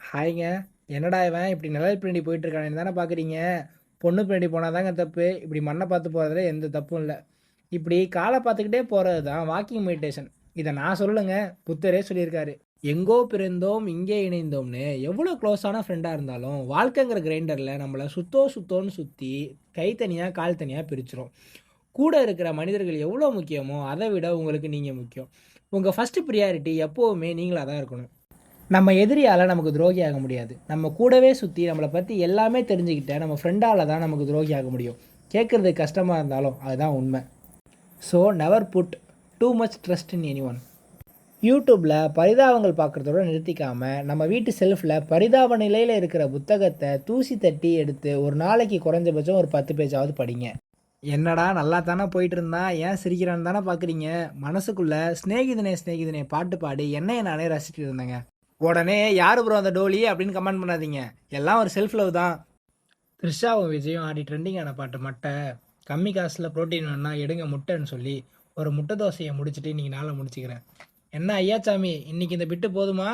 ஹாய்ங்க. என்னடா இவன் இப்படி நிழல் பின்னாடி போயிட்டு இருக்கானேன்னு தானே பார்க்குறீங்க. பொண்ணு பின்னாடி போனால் தாங்க தப்பு. இப்படி மண்ணை பார்த்து போகிறதுல எந்த தப்பும் இல்லை. இப்படி காலை பார்த்துக்கிட்டே போகிறது தான் வாக்கிங் மெடிடேஷன். இதை நான் சொல்லலைங்க, புத்தரே சொல்லியிருக்காரு. எங்கோ பிறந்தோம் இங்கே இணைந்தோம்னு எவ்வளோ க்ளோஸான ஃப்ரெண்டாக இருந்தாலும் வாழ்க்கைங்கிற கிரைண்டரில் நம்மளை சுத்தோன்னு சுற்றி கை தனியாக கால் தனியாக பிரிச்சிரும். கூட இருக்கிற மனிதர்கள் எவ்வளோ முக்கியமோ அதை விட உங்களுக்கு நீங்கள் முக்கியம். உங்கள் ஃபஸ்ட்டு ப்ரியாரிட்டி எப்போவுமே நீங்களாக தான் இருக்கணும். நம்ம எதிரியால் நமக்கு துரோகி ஆக முடியாது. நம்ம கூடவே சுற்றி நம்மளை பற்றி எல்லாமே தெரிஞ்சுக்கிட்ட நம்ம ஃப்ரெண்டால் தான் நமக்கு துரோகி ஆக முடியும். கேட்குறது கஷ்டமாக இருந்தாலும் அதுதான் உண்மை. So never put too much trust in any one. யூடியூப்பில் பரிதாபங்கள் பார்க்குறதோட நிறுத்திக்காமல் நம்ம வீட்டு செல்ஃபில் பரிதாப நிலையில் இருக்கிற புத்தகத்தை தூசி தட்டி எடுத்து ஒரு நாளைக்கு குறைஞ்சபட்சம் ஒரு 10 பேஜாவது படிங்க. என்னடா நல்லா தானே போயிட்டு இருந்தா ஏன் சிரிக்கிறான்னு தானே பார்க்குறீங்க. மனசுக்குள்ளே ஸ்நேகிதனே பாட்டு பாடி என்னையை நானே ரசிச்சுட்டு இருந்தேங்க. உடனே யார் ப்ரோ அந்த டோலி அப்படின்னு கமெண்ட் பண்ணாதீங்க. எல்லாம் ஒரு செல்ஃப் லவ் தான். த்ரிஷாவும் விஜயும் ஆடி ட்ரெண்டிங்கான பாட்டு மட்டை. கம்மி காசில் ப்ரோட்டீன் வேணா எடுங்க முட்டைன்னு சொல்லி ஒரு முட்டை தோசையை முடிச்சுட்டு இன்றைக்கி நாளை முடிச்சுக்கிறேன். என்ன ஐயாச்சாமி, இன்னைக்கு இந்த பிட்டு போதுமா?